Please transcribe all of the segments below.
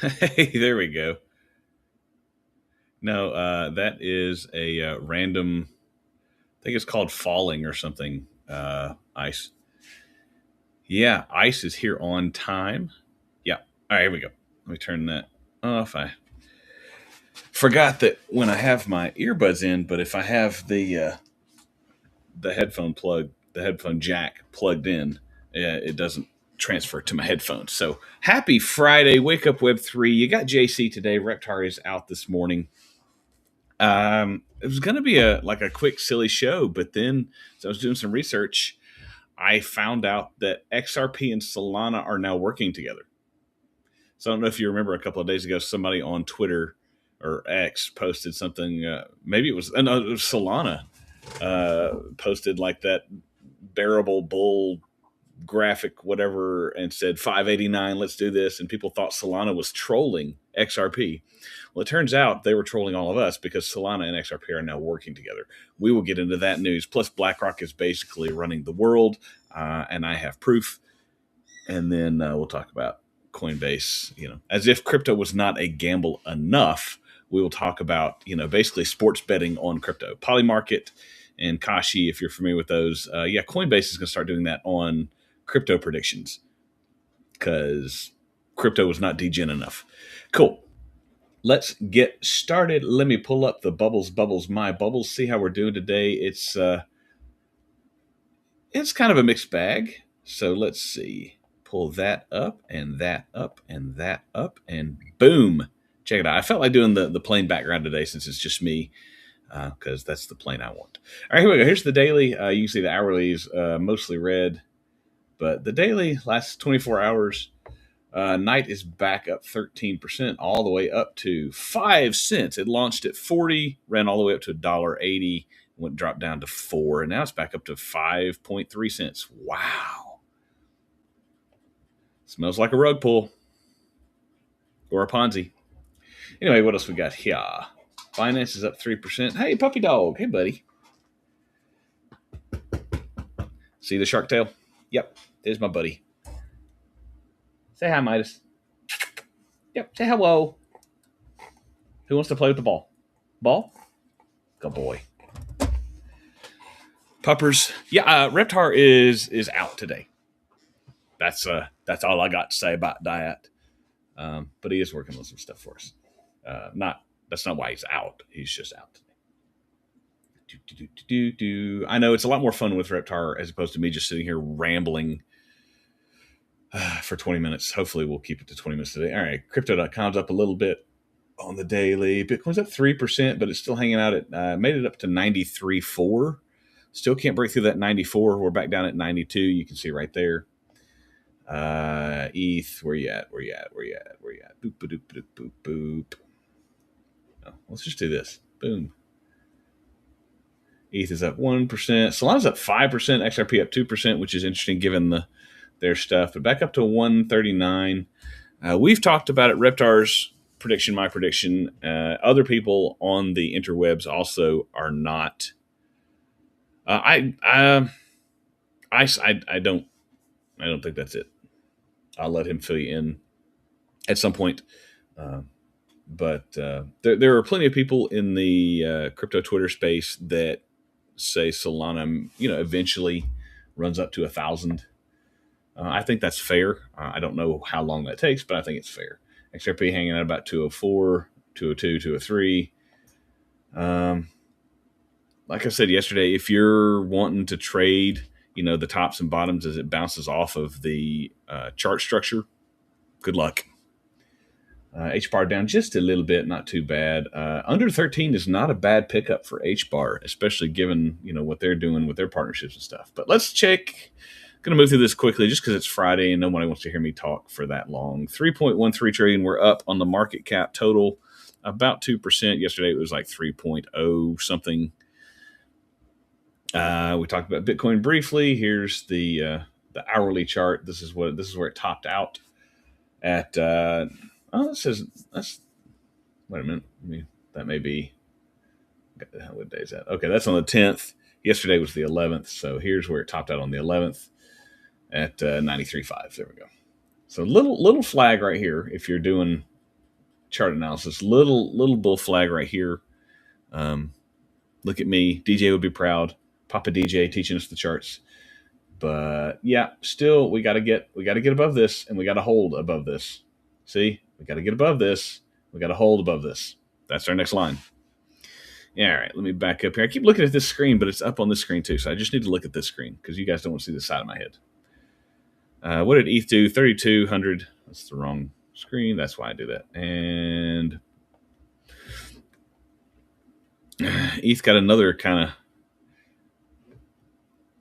Hey, there we go. No, that is a random. I think it's called falling or something. Ice. Yeah, ice is here on time. Yeah. All right, here we go. Let me turn that off. I forgot that when I have my earbuds in, but if I have the headphone plug, the headphone jack plugged in, it doesn't transfer to my headphones. So happy Friday, Wake Up Web3. You got JC today. Reptar is out this morning. It was going to be a quick silly show, but then as I was doing some research, I found out that XRP and Solana are now working together. So I don't know if you remember a couple of days ago, somebody on Twitter or X posted something. Maybe it was Solana posted like that bearable bull graphic, whatever, and said 589, let's do this. And people thought Solana was trolling XRP. Well, it turns out they were trolling all of us because Solana and XRP are now working together. We will get into that news. Plus, BlackRock is basically running the world, and I have proof. And then we'll talk about Coinbase. As if crypto was not a gamble enough, we will talk about basically sports betting on crypto. Polymarket and Kashi, if you're familiar with those, Coinbase is going to start doing that on crypto predictions because crypto was not degen enough. Cool. Let's get started. Let me pull up the bubbles, my bubbles. See how we're doing today. It's kind of a mixed bag. So let's see. Pull that up and that up and that up and boom. Check it out. I felt like doing the plain background today since it's just me because that's the plane I want. All right, here we go. Here's the daily. You can see the hourly is mostly red, but the daily lasts 24 hours. Night is back up 13%, all the way up to 5 cents. It launched at 40, ran all the way up to $1.80, dropped down to 4, and now it's back up to 5.3 cents. Wow. Smells like a rug pull or a Ponzi. Anyway, what else we got here? Finance is up 3%. Hey, puppy dog. Hey, buddy. See the shark tail? Yep, there's my buddy. Say hi, Midas. Yep, say hello. Who wants to play with the ball? Ball? Good boy. Puppers. Yeah, Reptar is out today. That's all I got to say about that. But he is working on some stuff for us. That's not why he's out. He's just out today. I know it's a lot more fun with Reptar as opposed to me just sitting here rambling for 20 minutes. Hopefully we'll keep it to 20 minutes today. All right, crypto.com's up a little bit on the daily. Bitcoin's up 3%, but it's still hanging out at made it up to 93.4. Still can't break through that 94. We're back down at 92. You can see right there. ETH, where you at? Boop, boop, boop, boop, boop. Oh, let's just do this. Boom. ETH is up 1%. Solana's up 5%. XRP up 2%, which is interesting given their stuff. But back up to 139. We've talked about it. Reptar's prediction, my prediction. Other people on the interwebs also are not. I don't think that's it. I'll let him fill you in at some point. But there are plenty of people in the crypto Twitter space that say Solana, eventually runs up to 1,000. I think that's fair. I don't know how long that takes, but I think it's fair. XRP hanging out about 204, 202, 203. Like I said yesterday, if you're wanting to trade, the tops and bottoms as it bounces off of the chart structure, good luck. H-bar down just a little bit, not too bad. Under 13 is not a bad pickup for H-bar, especially given what they're doing with their partnerships and stuff. But let's check. Going to move through this quickly just because it's Friday and nobody wants to hear me talk for that long. 3.13 trillion. We're up on the market cap total about 2%. Yesterday it was like 3.0 something. We talked about Bitcoin briefly. Here's the hourly chart. This is where it topped out at. It says that's. Wait a minute. That may be. What day is that? Okay, that's on the 10th. Yesterday was the 11th. So here's where it topped out on the 11th at 93.5. There we go. So little flag right here if you're doing chart analysis. Little bull flag right here. Look at me. DJ would be proud. Papa DJ teaching us the charts. But yeah, still we got to get above this, and we got to hold above this. See, we got to get above this. We got to hold above this. That's our next line. Yeah, all right, let me back up here. I keep looking at this screen, but it's up on this screen too. So I just need to look at this screen because you guys don't want to see the side of my head. What did ETH do? 3,200. That's the wrong screen. That's why I do that. And ETH got another kind of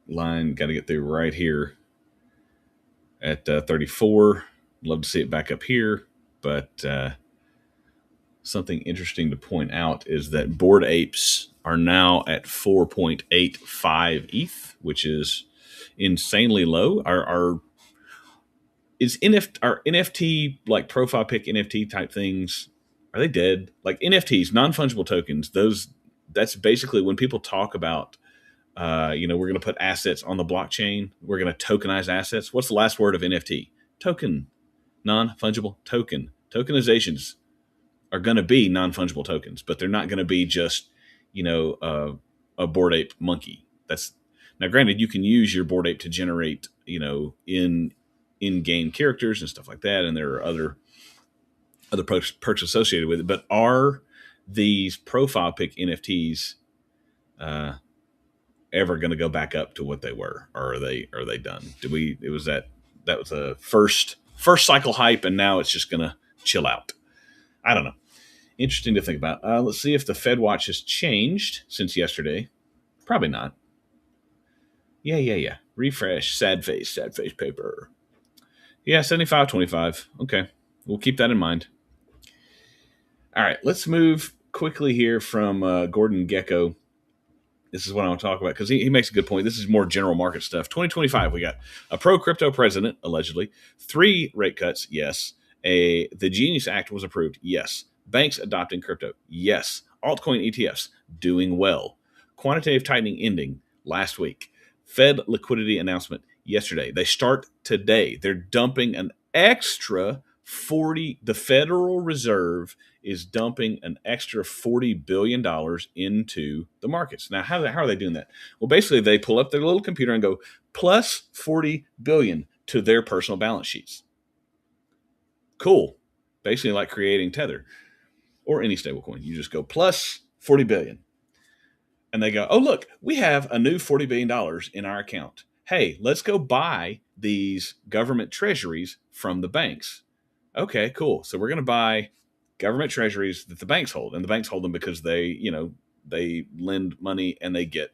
line. Got to get through right here at 34. Love to see it back up here, but something interesting to point out is that Bored Apes are now at 4.85 ETH, which is insanely low. Our NFT like profile pic NFT type things, are they dead? Like NFTs, non-fungible tokens, that's basically when people talk about we're going to put assets on the blockchain, we're going to tokenize assets. What's the last word of NFT? Token. Non-fungible token. Tokenizations are going to be non-fungible tokens, but they're not going to be just, a Bored Ape monkey. That's now granted, you can use your Bored Ape to generate, in-game characters and stuff like that, and there are other perks associated with it. But are these profile pic NFTs ever going to go back up to what they were, or are they done? It was that was a first cycle hype, and now it's just going to chill out. I don't know. Interesting to think about. Let's see if the Fed watch has changed since yesterday. Probably not. Yeah. Refresh. Sad face paper. Yeah, 75.25. Okay. We'll keep that in mind. All right. Let's move quickly here from Gordon Gecko. This is what I want to talk about because he makes a good point. This is more general market stuff. 2025, we got a pro-crypto president, allegedly. 3 rate cuts, yes. The Genius Act was approved, yes. Banks adopting crypto, yes. Altcoin ETFs doing well. Quantitative tightening ending last week. Fed liquidity announcement yesterday. They start today. They're dumping an extra 40. The Federal Reserve is dumping an extra $40 billion into the markets. Now, how are they doing that? Well, basically, they pull up their little computer and go plus 40 billion to their personal balance sheets. Cool. Basically like creating Tether or any stablecoin. You just go plus 40 billion. And they go, oh, look, we have a new $40 billion in our account. Hey, let's go buy these government treasuries from the banks. Okay, cool. So we're going to buy government treasuries that the banks hold. And the banks hold them because they lend money and they get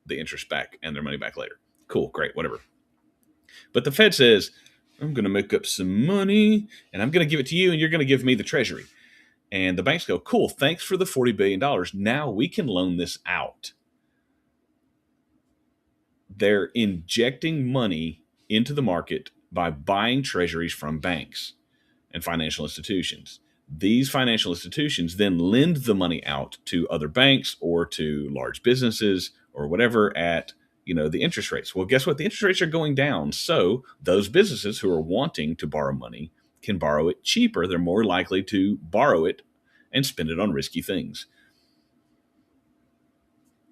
the interest back and their money back later. Cool, great, whatever. But the Fed says, I'm going to make up some money and I'm going to give it to you and you're going to give me the treasury. And the banks go, cool, thanks for the $40 billion. Now we can loan this out. They're injecting money into the market by buying treasuries from banks and financial institutions. These financial institutions then lend the money out to other banks or to large businesses or whatever at the interest rates. Well, guess what? The interest rates are going down. So those businesses who are wanting to borrow money can borrow it cheaper. They're more likely to borrow it and spend it on risky things.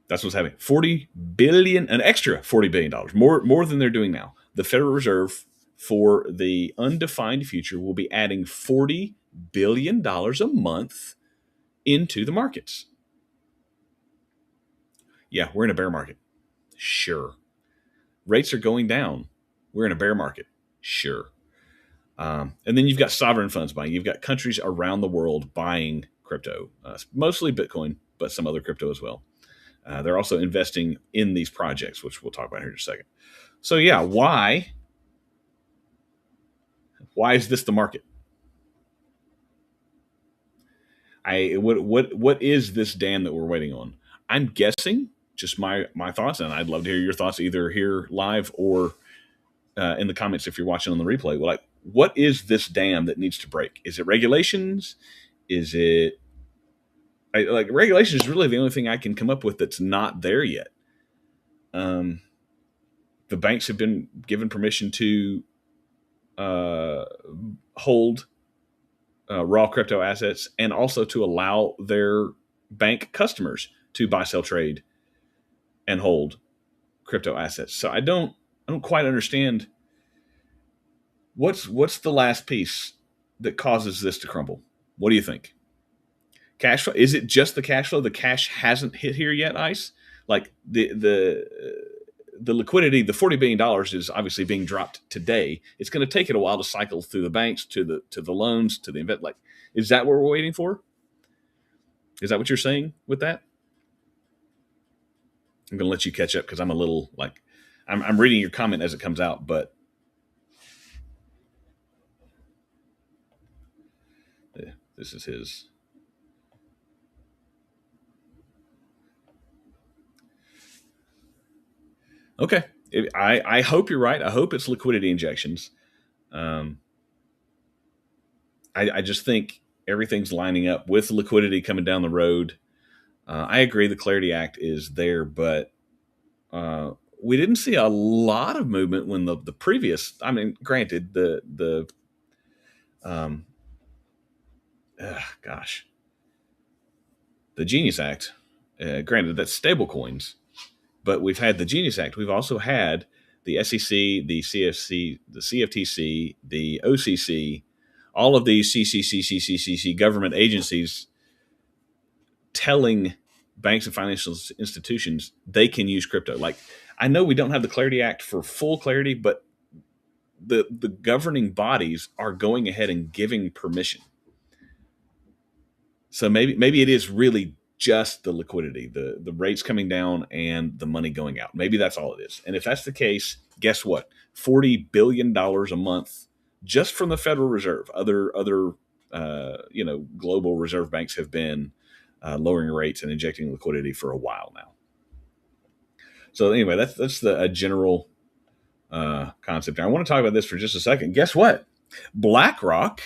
That's what's happening. An extra $40 billion, more than they're doing now. The Federal Reserve for the undefined future will be adding $40 billion a month into the markets. Yeah, we're in a bear market. Sure. Rates are going down. We're in a bear market. Sure. And then you've got sovereign funds buying. You've got countries around the world buying crypto, mostly Bitcoin, but some other crypto as well. They're also investing in these projects, which we'll talk about here in a second. So yeah, why is this the market? What is this dam that we're waiting on? I'm guessing, just my thoughts, and I'd love to hear your thoughts either here live or in the comments if you're watching on the replay. Well, what is this dam that needs to break? Is it regulations? Is it regulations is really the only thing I can come up with that's not there yet. The banks have been given permission to hold raw crypto assets, and also to allow their bank customers to buy, sell, trade, and hold crypto assets. So I don't quite understand what's the last piece that causes this to crumble. What do you think? Cash flow? Is it just the cash flow? The cash hasn't hit here yet, ICE. Like the liquidity, the $40 billion is obviously being dropped today. It's going to take it a while to cycle through the banks to the loans to the invest. Like, is that what we're waiting for? Is that what you're saying with that? I'm going to let you catch up because I'm a little like I'm reading your comment as it comes out, but this is his. Okay. I hope you're right. I hope it's liquidity injections. Um, I just think everything's lining up with liquidity coming down the road. I agree the Clarity Act is there, but we didn't see a lot of movement when the previous. I mean, granted, the um, gosh, the Genius Act. Granted, that's stable coins, but we've had the Genius Act. We've also had the SEC, the CFC, the CFTC, the OCC, all of these CCC government agencies telling banks and financial institutions they can use crypto. Like, I know we don't have the Clarity Act for full clarity, but the governing bodies are going ahead and giving permission. So maybe it is really just the liquidity, the rates coming down and the money going out. Maybe that's all it is. And if that's the case, guess what? $40 billion a month just from the Federal Reserve. Other global reserve banks have been lowering rates and injecting liquidity for a while now. So anyway, that's a general concept. I want to talk about this for just a second. Guess what? BlackRock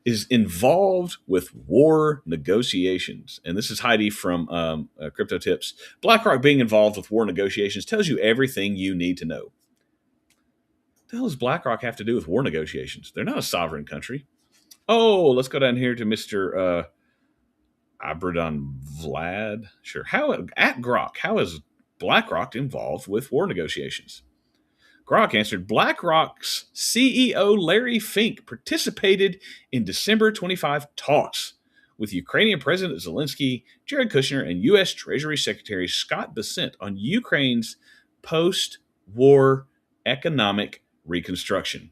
is involved with war negotiations. And this is Heidi from Crypto Tips. BlackRock being involved with war negotiations tells you everything you need to know. What the hell does BlackRock have to do with war negotiations? They're not a sovereign country. Oh, let's go down here to Mr. Abradon Vlad. Sure. At Grok, how is BlackRock involved with war negotiations? Grok answered, BlackRock's CEO Larry Fink participated in December 25 talks with Ukrainian President Zelensky, Jared Kushner, and U.S. Treasury Secretary Scott Bessent on Ukraine's post-war economic reconstruction.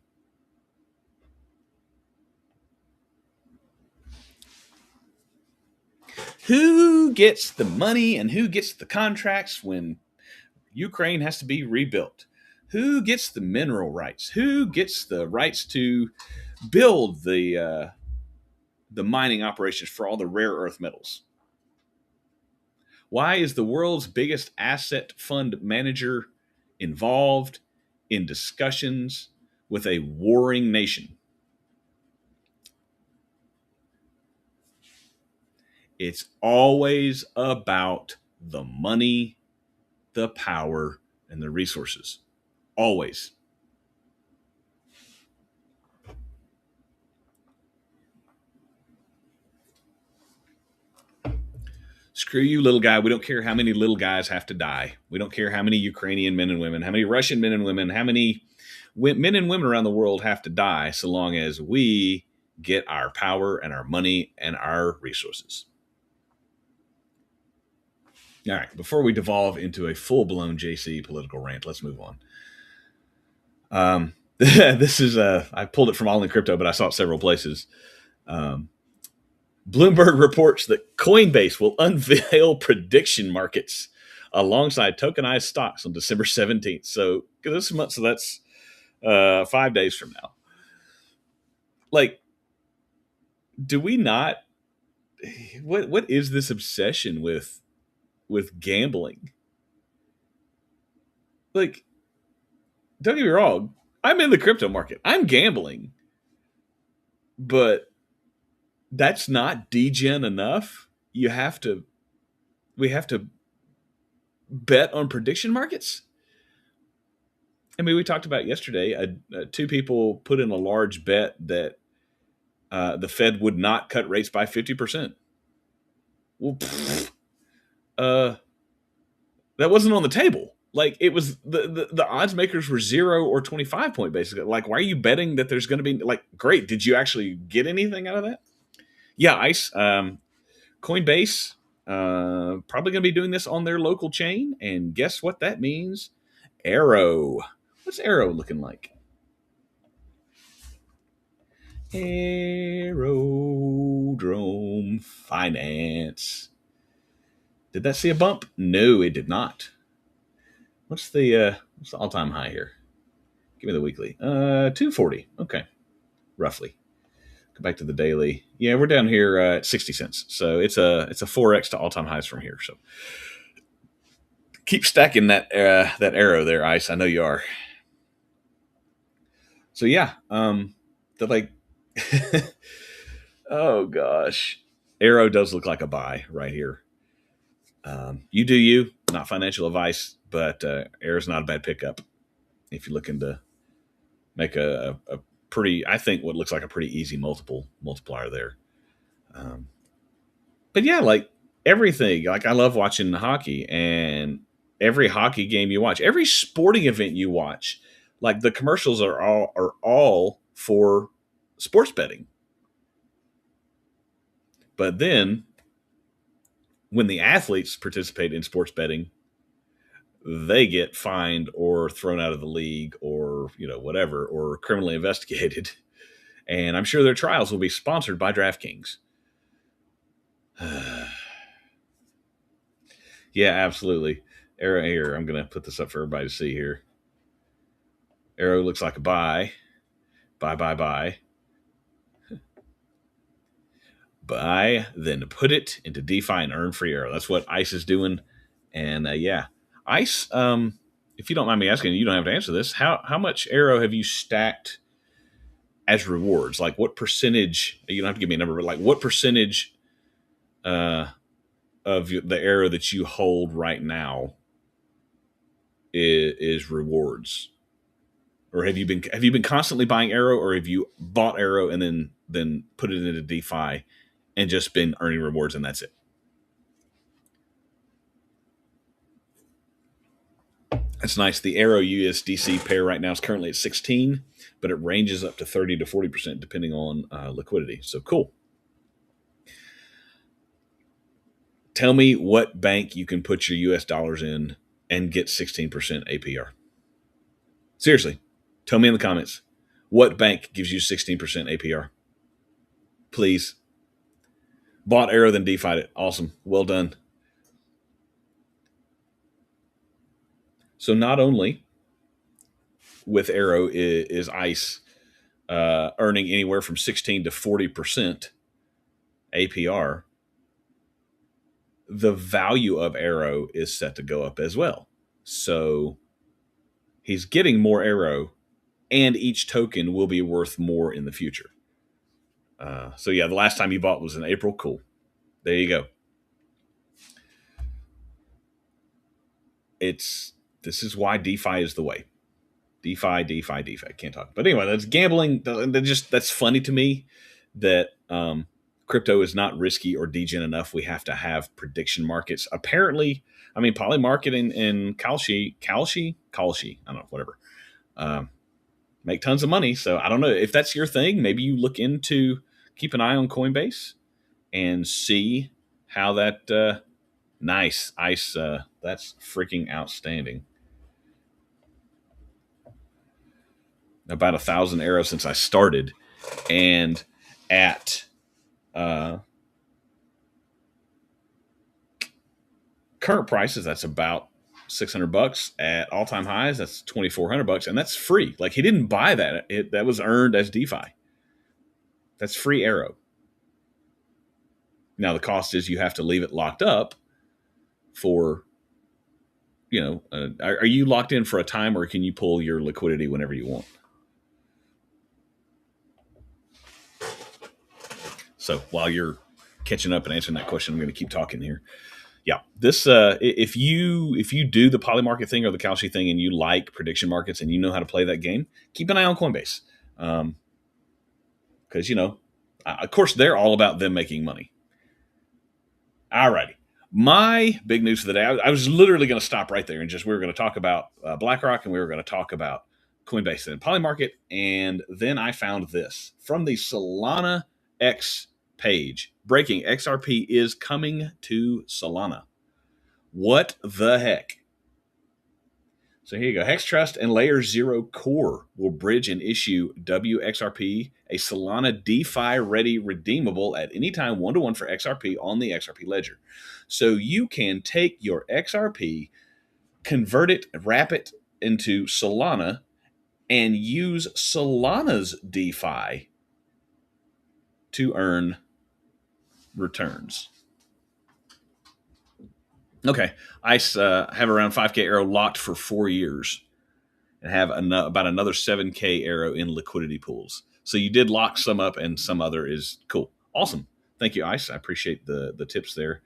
Who gets the money and who gets the contracts when Ukraine has to be rebuilt? Who gets the mineral rights? Who gets the rights to build the mining operations for all the rare earth metals? Why is the world's biggest asset fund manager involved in discussions with a warring nation? It's always about the money, the power, and the resources. Always. Screw you, little guy. We don't care how many little guys have to die. We don't care how many Ukrainian men and women, how many Russian men and women, how many men and women around the world have to die, so long as we get our power and our money and our resources. All right, before we devolve into a full-blown JC political rant, let's move on. This is I pulled it from All in Crypto, but I saw it several places. Bloomberg reports that Coinbase will unveil prediction markets alongside tokenized stocks on December 17th. So this month, so that's 5 days from now. Like, do we not? What is this obsession with gambling? Like, don't get me wrong. I'm in the crypto market. I'm gambling. But that's not degen enough. We have to bet on prediction markets. I mean, we talked about yesterday, two people put in a large bet that the Fed would not cut rates by 50%. Well, that wasn't on the table. Like, it was the odds makers were 0 or 25 point basically. Like, why are you betting that there's going to be, like, great? Did you actually get anything out of that? Yeah, ICE, Coinbase, probably going to be doing this on their local chain. And guess what that means? Arrow. What's Arrow looking like? Aerodrome Finance. Did that see a bump? No, it did not. What's the all-time high here? Give me the weekly. 240. Okay, roughly. Go back to the daily. Yeah, we're down here at 60 cents. So it's a 4x to all-time highs from here. So keep stacking that arrow there, ICE. I know you are. So yeah, the like. Oh gosh, Arrow does look like a buy right here. You do you, not financial advice, but Arrow's not a bad pickup if you're looking to make a pretty, I think what looks like a pretty easy multiplier there. But yeah, like everything, like I love watching hockey, and every hockey game you watch, every sporting event you watch, like the commercials are all for sports betting. But then when the athletes participate in sports betting, they get fined or thrown out of the league or, whatever, or criminally investigated. And I'm sure their trials will be sponsored by DraftKings. Yeah, absolutely. Arrow here. I'm going to put this up for everybody to see here. Arrow looks like a buy. Buy. Buy, then put it into DeFi and earn free Arrow. That's what ICE is doing. And yeah, ICE, if you don't mind me asking, you don't have to answer this. How much Arrow have you stacked as rewards? Like what percentage, you don't have to give me a number, but like what percentage of the Arrow that you hold right now is rewards? Or have you been constantly buying Arrow, or have you bought Arrow and then put it into DeFi and just been earning rewards and that's it? That's nice. The Arrow USDC pair right now is currently at 16, but it ranges up to 30 to 40% depending on liquidity. So cool. Tell me what bank you can put your US dollars in and get 16% APR. Seriously, tell me in the comments. What bank gives you 16% APR? Please. Bought Arrow, then DeFi'd it. Awesome. Well done. So not only with Arrow is ICE earning anywhere from 16 to 40% APR, the value of Arrow is set to go up as well. So he's getting more Arrow, and each token will be worth more in the future. So yeah, the last time you bought was in April. Cool. There you go. This is why DeFi is the way. DeFi. Can't talk. But anyway, that's gambling. That's funny to me that crypto is not risky or degen enough. We have to have prediction markets. Apparently, I mean, Polymarket and Kashi, I don't know, whatever, make tons of money. So I don't know if that's your thing. Maybe you look into, keep an eye on Coinbase and see how that, nice ICE, that's freaking outstanding. About 1,000 arrows since I started, and at current prices, that's about $600. At all-time highs, that's $2,400, and that's free. Like, he didn't buy that; that was earned as DeFi. That's free Arrow. Now the cost is you have to leave it locked up for, are you locked in for a time, or can you pull your liquidity whenever you want? So while you're catching up and answering that question, I'm going to keep talking here. Yeah, this if you do the Polymarket thing or the Kashi thing, and you like prediction markets and you know how to play that game, keep an eye on Coinbase, because Of course, they're all about them making money. All righty. My big news for the day, I was literally going to stop right there and we were going to talk about BlackRock, and we were going to talk about Coinbase and Polymarket. And then I found this from the Solana X page. Breaking: XRP is coming to Solana. What the heck? So here you go. Hex Trust and Layer 0 Core will bridge and issue WXRP, a Solana DeFi-ready redeemable at any time 1-to-1 for XRP on the XRP ledger. So you can take your XRP, convert it, wrap it into Solana, and use Solana's DeFi to earn returns. Okay, ICE have around 5K Arrow locked for 4 years and have about another 7K Arrow in liquidity pools. So you did lock some up, and some other is cool. Awesome. Thank you, ICE. I appreciate the tips there.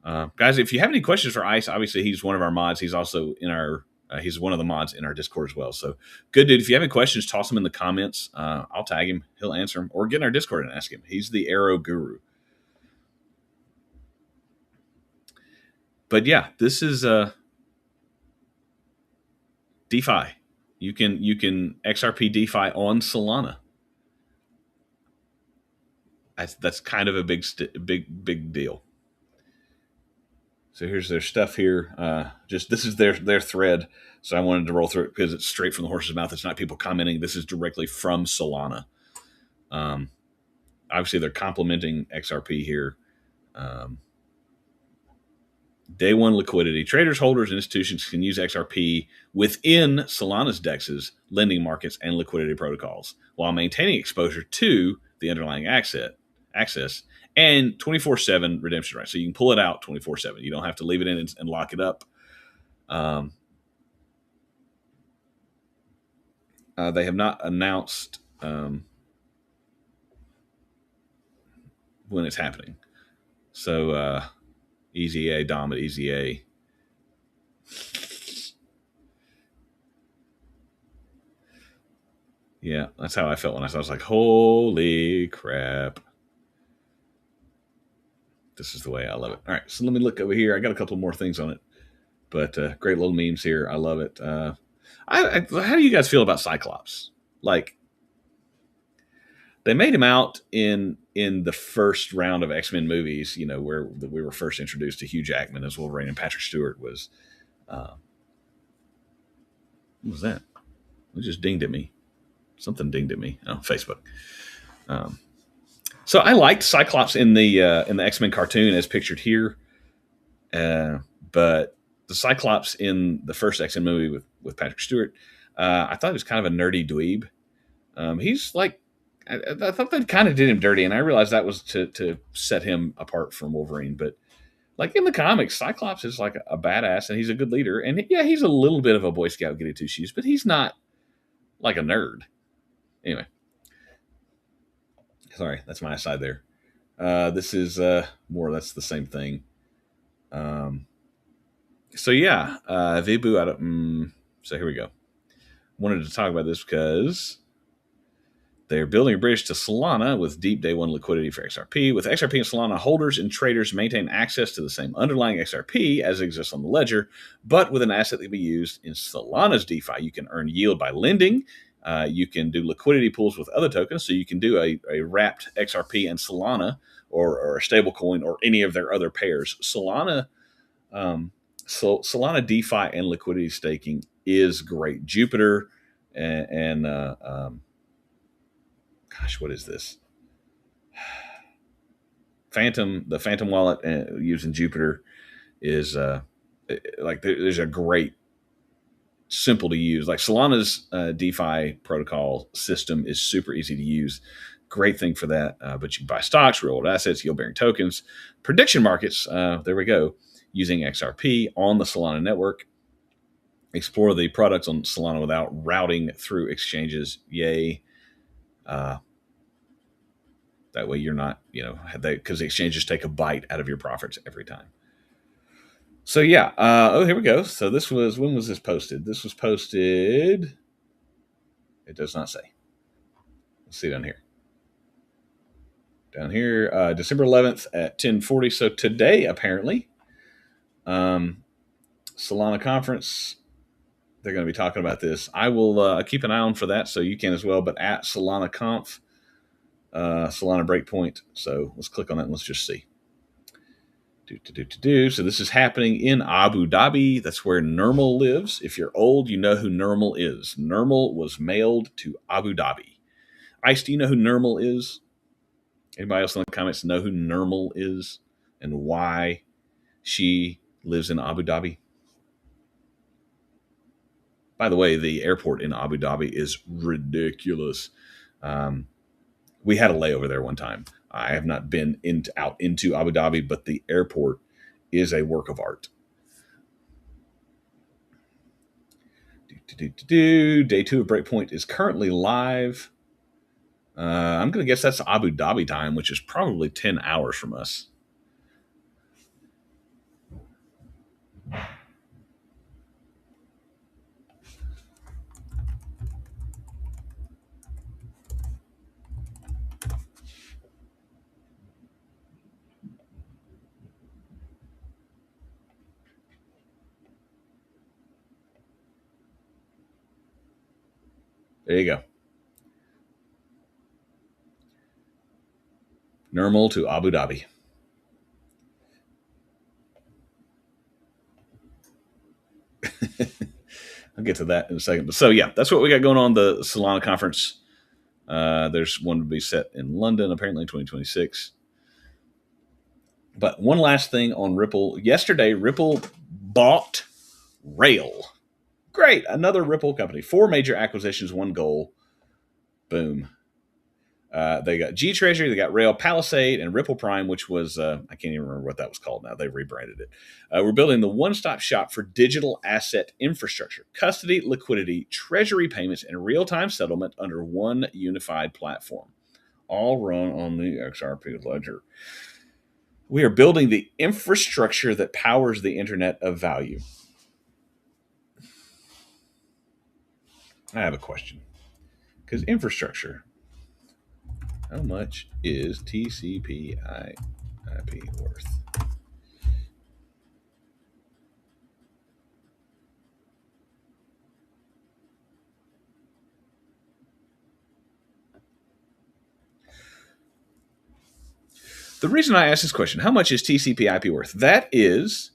Guys, if you have any questions for ICE, obviously he's one of our mods. He's also in our he's one of the mods in our Discord as well. So good dude. If you have any questions, toss them in the comments. I'll tag him. He'll answer them, or get in our Discord and ask him. He's the Arrow guru. But yeah, this is DeFi. You can XRP DeFi on Solana. That's kind of a big deal. So here's their stuff here. This is their thread. So I wanted to roll through it because it's straight from the horse's mouth. It's not people commenting. This is directly from Solana. Obviously, they're complimenting XRP here. Day one liquidity. Traders, holders, and institutions can use XRP within Solana's DEXs, lending markets, and liquidity protocols while maintaining exposure to the underlying access and 24/7 redemption rights. So you can pull it out 24/7. You don't have to leave it in and lock it up. They have not announced when it's happening. So Easy A, Dom at Easy A. Yeah, that's how I felt when I saw it. I was like, holy crap. This is the way I love it. All right, so let me look over here. I got a couple more things on it, but great little memes here. I love it. How do you guys feel about Cyclops? Like, they made him out in the first round of X-Men movies, where we were first introduced to Hugh Jackman as Wolverine, and Patrick Stewart was. What was that? It just dinged at me. Something dinged at me. Oh, Facebook. So I liked Cyclops in the X-Men cartoon as pictured here, but the Cyclops in the first X-Men movie with Patrick Stewart, I thought he was kind of a nerdy dweeb. He's like, I thought that kind of did him dirty, and I realized that was to set him apart from Wolverine. But like in the comics, Cyclops is like a badass, and he's a good leader. And yeah, he's a little bit of a Boy Scout goody two shoes, but he's not like a nerd. Anyway, sorry, that's my aside there. This is more or less the same thing. So yeah, Vibu. So here we go. Wanted to talk about this because they're building a bridge to Solana with deep day one liquidity for XRP. With XRP and Solana, holders and traders maintain access to the same underlying XRP as exists on the ledger, but with an asset that can be used in Solana's DeFi. You can earn yield by lending. You can do liquidity pools with other tokens. So you can do a wrapped XRP and Solana or a stable coin or any of their other pairs. Solana DeFi and liquidity staking is great. Jupiter and gosh, what is this? The Phantom wallet using Jupiter is there's a great, simple to use. Like Solana's DeFi protocol system is super easy to use. Great thing for that. But you can buy stocks, real world assets, yield bearing tokens, prediction markets. There we go. Using XRP on the Solana network. Explore the products on Solana without routing through exchanges. Yay. That way you're not, because the exchanges take a bite out of your profits every time. So yeah, here we go. So when was this posted? This was posted, it does not say. Let's see down here. down here, December 11th at 10:40. So today, apparently, Solana conference, they're going to be talking about this. I will keep an eye on for that, so you can as well. But at Solana Conf, Solana Breakpoint. So let's click on that and let's just see. So this is happening in Abu Dhabi. That's where Nirmal lives. If you're old, you know who Nirmal is. Nirmal was mailed to Abu Dhabi. Ice, do you know who Nirmal is? Anybody else in the comments know who Nirmal is and why she lives in Abu Dhabi? By the way, the airport in Abu Dhabi is ridiculous. We had a layover there one time. I have not been out into Abu Dhabi, but the airport is a work of art. Day 2 of Breakpoint is currently live. I'm going to guess that's Abu Dhabi time, which is probably 10 hours from us. There you go. Nirmal to Abu Dhabi. I'll get to that in a second. So yeah, that's what we got going on the Solana conference. There's one to be set in London, apparently in 2026. But one last thing on Ripple. Yesterday, Ripple bought Rail. Great. Another Ripple company. 4 major acquisitions, 1 goal. Boom. They got G Treasury, they got Rail Palisade, and Ripple Prime, which was, I can't even remember what that was called now. They've rebranded it. We're building the one-stop shop for digital asset infrastructure, custody, liquidity, treasury payments, and real-time settlement under one unified platform, all run on the XRP ledger. We are building the infrastructure that powers the Internet of Value. I have a question. Because infrastructure, how much is TCP/IP worth? The reason I ask this question, how much is TCP/IP worth? That is,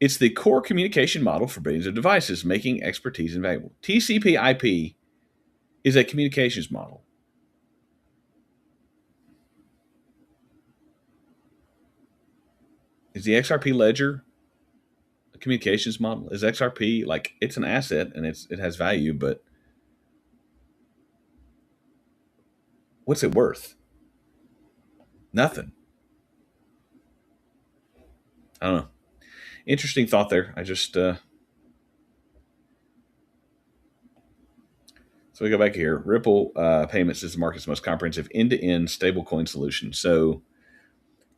it's the core communication model for billions of devices, making expertise invaluable. TCP/IP is a communications model. Is the XRP ledger a communications model? Is XRP, like, it's an asset and it has value, but what's it worth? Nothing. I don't know. Interesting thought there. I just so we go back here. Ripple Payments is the market's most comprehensive end-to-end stablecoin solution. So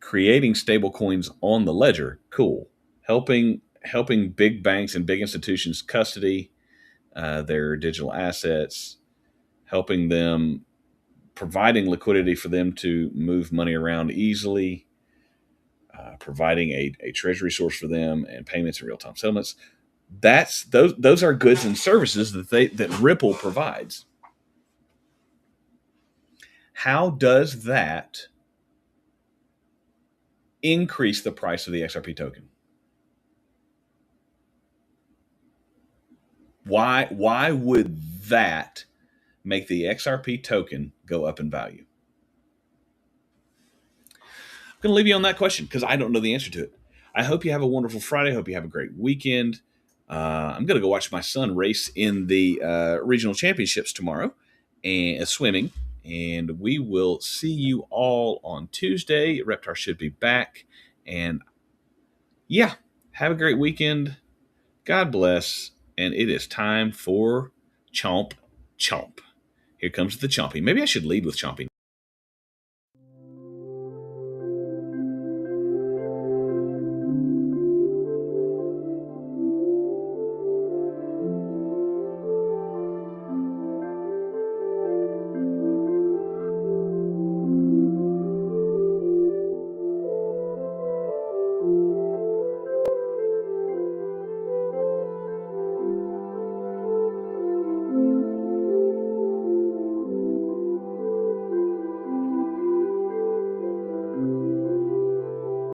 creating stablecoins on the ledger, cool. Helping big banks and big institutions custody their digital assets, helping them, providing liquidity for them to move money around easily, providing a treasury source for them, and payments and real-time settlements. Those are goods and services that Ripple provides. How does that increase the price of the XRP token? Why would that make the XRP token go up in value? I'm going to leave you on that question because I don't know the answer to it. I hope you have a wonderful Friday. I hope you have a great weekend. I'm going to go watch my son race in the regional championships tomorrow and swimming. And we will see you all on Tuesday. Reptar should be back. And yeah, have a great weekend. God bless. And it is time for Chomp Chomp. Here comes the chomping. Maybe I should lead with chomping.